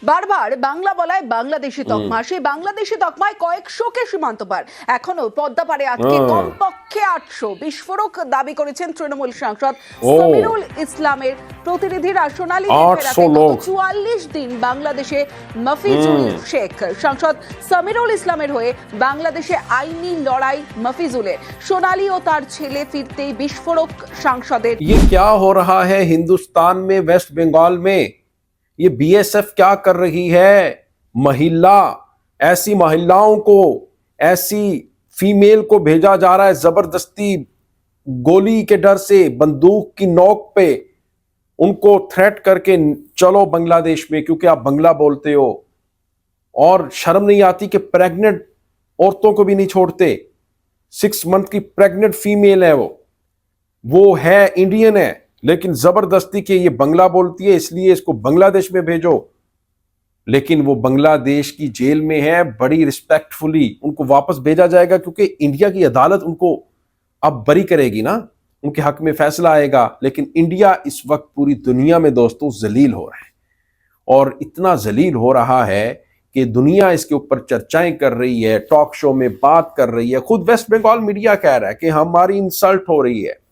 বারবার বাংলা বলায় বাংলাদেশি তকমা, সেই বাংলাদেশি তকমায় কয়েকশোকে সীমান্ত পার। এখনো পদ্মা পারে আটকে কমপক্ষে 800 বিস্ফোরক দাবি করেছেন তৃণমূল সাংসদ সামিরুল ইসলামের প্রতিনিধিরা। সোনালী ফেরাতে গত 44 দিন বাংলাদেশে মফিজুল শেখ। সাংসদ সামিরুল ইসলামের হয়ে বাংলাদেশে আইনি লড়াই মফিজুলের। সোনালী ও তার ছেলে ফিরতেই বিস্ফোরক সাংসদের। ये क्या हो रहा है हिंदुस्तान में, वेस्ट बंगाल में? ये बीएसएफ क्या कर रही है? ऐसी महिलाओं को, ऐसी फीमेल को भेजा जा रहा है जबरदस्ती, गोली के डर से, बंदूक की नोक पे उनको थ्रेट करके चलो बांग्लादेश में, क्योंकि आप बंगला बोलते हो। और शर्म नहीं आती कि प्रेग्नेंट औरतों को भी नहीं छोड़ते। 6 मंथ की प्रेग्नेंट फीमेल है, वो है इंडियन है, लेकिन जबरदस्ती के ये बंगला बोलती है इसलिए इसको बांग्लादेश में भेजो। लेकिन वो बांग्लादेश की जेल में है, बड़ी रिस्पेक्टफुली उनको वापस भेजा जाएगा, क्योंकि इंडिया की अदालत उनको अब बरी करेगी ना, उनके हक में फैसला आएगा। लेकिन इंडिया इस वक्त पूरी दुनिया में दोस्तों जलील हो रहा है, और इतना जलील हो रहा है कि दुनिया इसके ऊपर चर्चाएं कर रही है, टॉक शो में बात कर रही है। खुद वेस्ट बंगाल मीडिया कह रहा है कि हमारी इंसल्ट हो रही है।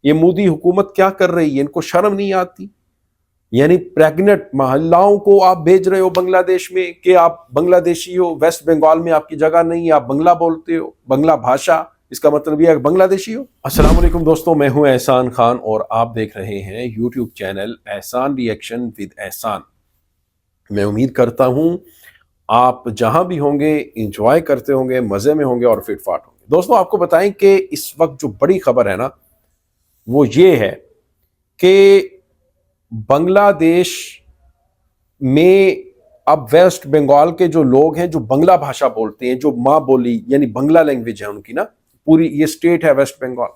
ये मोदी हुकूमत क्या कर रही है? इनको शर्म नहीं आती? यानी प्रेग्नेंट महिलाओं को आप भेज रहे हो बांग्लादेश में कि आप बांग्लादेशी हो, वेस्ट बंगाल में आपकी जगह नहीं है, आप बंगला बोलते हो, बंगला भाषा, इसका मतलब यह है बांग्लादेशी हो। अस्सलाम वालेकुम दोस्तों, मैं हूं एहसान खान और आप देख रहे हैं यूट्यूब चैनल एहसान रिएक्शन विद एहसान। मैं उम्मीद करता हूं आप जहां भी होंगे इंजॉय करते होंगे, मजे में होंगे और फिटफाट होंगे। दोस्तों आपको बताएं कि इस वक्त जो बड़ी खबर है ना, वो ये है कि बांग्लादेश में अब वेस्ट बंगाल के जो लोग हैं जो बंगला भाषा बोलते हैं, जो माँ बोली यानी बंगला लैंग्वेज है उनकी ना, पूरी ये स्टेट है वेस्ट बंगाल।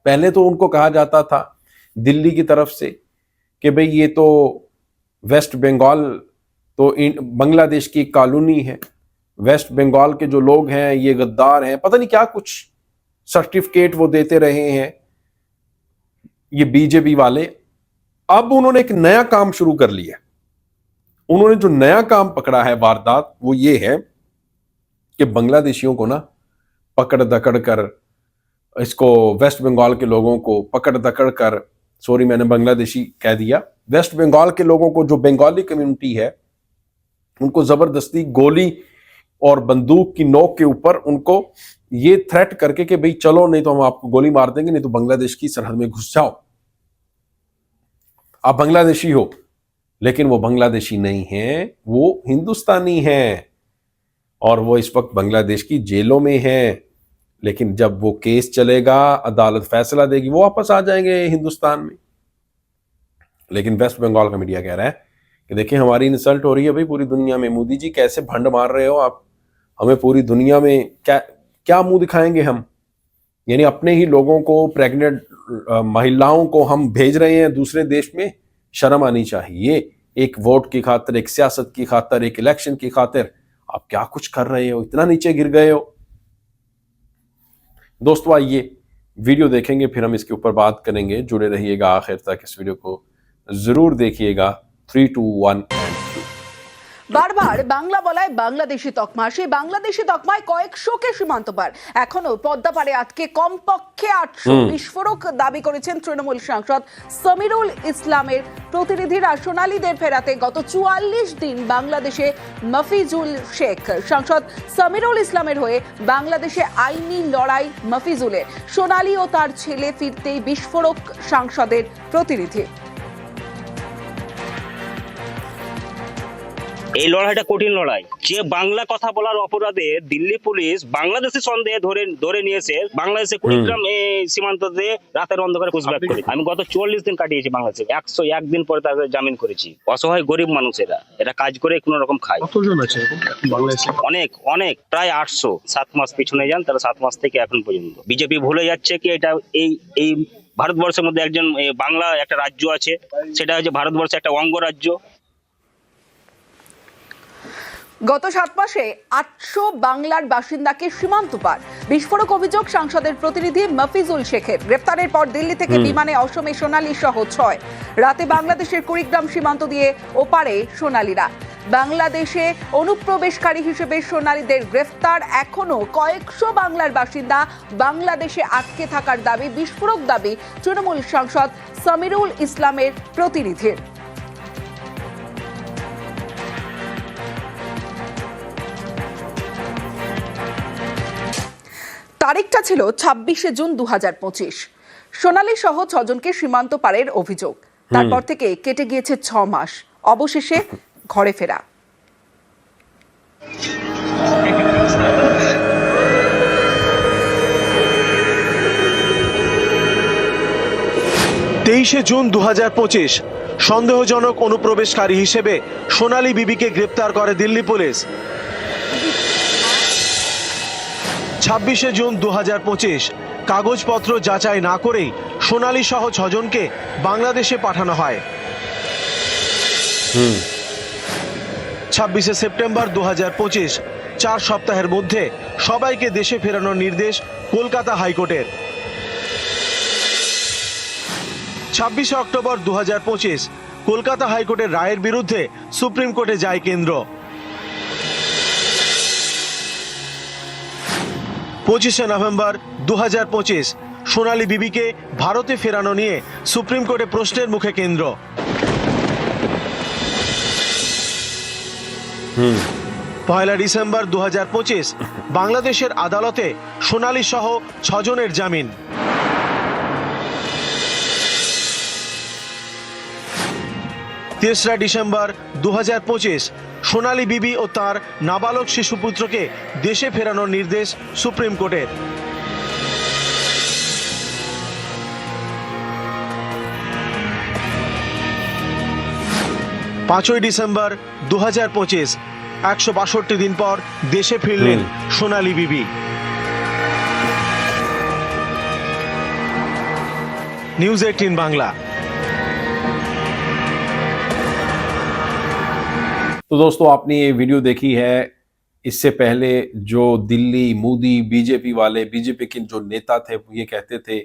पहले तो उनको कहा जाता था दिल्ली की तरफ से कि भाई ये तो वेस्ट बंगाल तो बांग्लादेश की कॉलोनी है, वेस्ट बंगाल के जो लोग हैं ये गद्दार हैं, पता नहीं क्या कुछ सर्टिफिकेट वो देते रहे हैं ये बीजेपी वाले। अब उन्होंने एक नया काम शुरू कर लिया। उन्होंने जो नया काम पकड़ा है वारदात, वो ये है कि बांग्लादेशियों को ना पकड़ दकड़ कर, इसको वेस्ट बंगाल के लोगों को पकड़ दकड़ कर, सॉरी मैंने बांग्लादेशी कह दिया, वेस्ट बंगाल के लोगों को जो बंगाली कम्युनिटी है उनको जबरदस्ती गोली और बंदूक की नोक के ऊपर उनको ये थ्रेट करके कि भाई चलो नहीं तो हम आपको गोली मार देंगे, नहीं तो बांग्लादेश की सरहद में घुस जाओ। आप बांग्लादेशी हो, लेकिन वो बांग्लादेशी नहीं है, वो हिंदुस्तानी हैं और वो इस वक्त बांग्लादेश की जेलों में हैं। लेकिन जब वो केस चलेगा, अदालत फैसला देगी, वो वापस आ जाएंगे हिंदुस्तान में। लेकिन वेस्ट बंगाल का मीडिया कह रहा है कि देखिए हमारी इंसल्ट हो रही है भाई पूरी दुनिया में। मोदी जी कैसे भंड मार रहे हो आप, हमें पूरी दुनिया में क्या मुंह दिखाएंगे हम? यानी अपने ही लोगों को, प्रेग्नेंट महिलाओं को हम भेज रहे हैं दूसरे देश में। शर्म आनी चाहिए। एक वोट की खातिर, एक सियासत की खातिर, एक इलेक्शन की खातिर आप क्या कुछ कर रहे हो, इतना नीचे गिर गए हो। दोस्तों आइए वीडियो देखेंगे, फिर हम इसके ऊपर बात करेंगे। जुड़े रहिएगा आखिर तक, इस वीडियो को जरूर देखिएगा। 3, 2, 1 বারবার বাংলা বলায় বাংলাদেশি তকমা, সেই বাংলাদেশি তকমায় কয়েকশোকে সীমান্ত পার। এখনো পদ্মা পারে আটকে কমপক্ষে 800 বিস্ফোরক দাবি করেছেন তৃণমূল সাংসদ সামিরুল ইসলামের প্রতিনিধিরা। সোনালীদের ফেরাতে গত 44 দিন বাংলাদেশে মফিজুল শেখ। সাংসদ সামিরুল ইসলামের হয়ে বাংলাদেশে আইনি লড়াই মফিজুলের। সোনালী ও তার ছেলে ফিরতেই বিস্ফোরক সাংসদের প্রতিনিধি। এই লড়াইটা কঠিন লড়াই। যে বাংলা কথা বলার অপরাধে দিল্লি পুলিশ বাংলাদেশি সন্দেহে ধরে নিয়েছে বাংলাদেশে কুড়িগ্রাম সীমান্ত দিয়ে রাতের অন্ধকারে পুষব্যাক করে। আমি গত 44 দিন কাটিয়েছি বাংলাদেশে, 101 দিন পরে তাদের জামিন করেছি। অসহায় গরিব মানুষ এরা কাজ করে কোন রকম খায়। কতজন আছে বাংলাদেশে? অনেক প্রায় 800। 7 মাস পিছনে যান তারা, 7 মাস থেকে এখন পর্যন্ত। বিজেপি ভুলে যাচ্ছে কি এটা এই ভারতবর্ষের মধ্যে একজন বাংলা একটা রাজ্য আছে, সেটা হচ্ছে ভারতবর্ষের একটা অঙ্গরাজ্য। গত 7 মাসে 800 বাংলার বাসিন্দাকে সীমান্ত পার। বিস্ফোরক অভিযোগ সাংসদের প্রতিনিধি মফিজুল শেখের। গ্রেপ্তারের পর দিল্লি থেকে বিমানে অসমে সোনালী সহ 6 রাতে বাংলাদেশের কুড়িগ্রাম সীমান্ত দিয়ে ওপারে সোনালীরা। বাংলাদেশে অনুপ্রবেশকারী হিসেবে সোনালীদের গ্রেফতার। এখনো কয়েকশো বাংলার বাসিন্দা বাংলাদেশে আটকে থাকার দাবি, বিস্ফোরক দাবি তৃণমূল সাংসদ সামিরুল ইসলামের প্রতিনিধির। তারিখটা ছিল 26শে জুন 2025। সোনালী সহ 6 জনকে সীমান্ত পারের অভিযোগ। তারপর থেকে কেটে গিয়েছে 6 মাস, অবশেষে ঘরে ফেরা। তেইশে জুন 2025 সন্দেহজনক অনুপ্রবেশকারী হিসেবে সোনালী বিবিকে গ্রেপ্তার করে দিল্লি পুলিশ। 26শে জুন 2025 কাগজপত্র যাচাই না করেই সোনালী সহ 6 জনকে বাংলাদেশে পাঠানো হয়। 26শে সেপ্টেম্বর 2025 4 সপ্তাহের মধ্যে সবাইকে দেশে ফেরানোর নির্দেশ কলকাতা হাইকোর্টের। 26শে অক্টোবর 2025 কলকাতা হাইকোর্টের রায়ের বিরুদ্ধে সুপ্রিম কোর্টে যায় কেন্দ্র। 25শে নভেম্বর 2025 সোনালী বিবিকে ভারতে ফেরানো নিয়ে সুপ্রিম কোর্টে প্রশ্নের মুখে কেন্দ্র। 1 ডিসেম্বর 2025 বাংলাদেশের আদালতে সোনালী সহ 6 জনের জামিন। 3 ডিসেম্বর 2025 সোনালী বিবি ও তার নাবালক শিশুপুত্রকে দেশে ফেরানোর নির্দেশ সুপ্রিম কোর্টের। 5 ডিসেম্বর 2025 162 দিন পর দেশে ফিরলেন সোনালী বিবি। न्यूज़ 18 बांग्ला। तो दोस्तों, आपने ये वीडियो देखी है। इससे पहले जो दिल्ली मोदी बीजेपी वाले, बीजेपी के जो नेता थे, वो ये कहते थे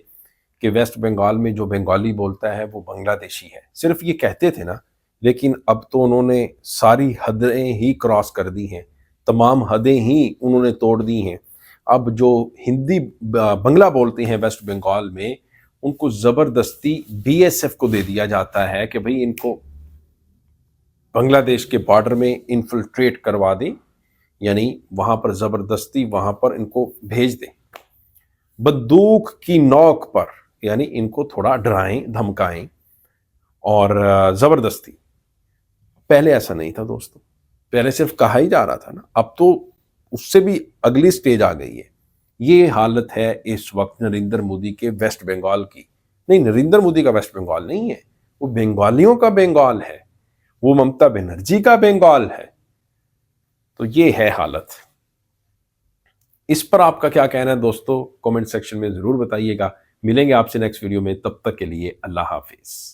कि वेस्ट बंगाल में जो बंगाली बोलता है वो बांग्लादेशी है। सिर्फ ये कहते थे ना, लेकिन अब तो उन्होंने सारी हदें ही क्रॉस कर दी हैं, तमाम हदें ही उन्होंने तोड़ दी हैं। अब जो हिंदी बंगला बोलते हैं वेस्ट बंगाल में, उनको जबरदस्ती बीएसएफ को दे दिया जाता है कि भाई इनको बांग्लादेश के बॉर्डर में इन्फिल्ट्रेट करवा दें, यानी वहां पर जबरदस्ती वहां पर इनको भेज दें बंदूक की नोक पर, यानी इनको थोड़ा डराएं धमकाएं और जबरदस्ती। पहले ऐसा नहीं था दोस्तों, पहले सिर्फ कहा ही जा रहा था ना, अब तो उससे भी अगली स्टेज आ गई है। ये हालत है इस वक्त नरेंद्र मोदी के वेस्ट बंगाल की। नहीं, नरेंद्र मोदी का वेस्ट बंगाल नहीं है, वो बंगालियों का बंगाल है, वो ममता बनर्जी का बंगाल है। तो ये है हालत। इस पर आपका क्या कहना है दोस्तों, कमेंट सेक्शन में जरूर बताइएगा। मिलेंगे आपसे नेक्स्ट वीडियो में, तब तक के लिए अल्लाह हाफिज।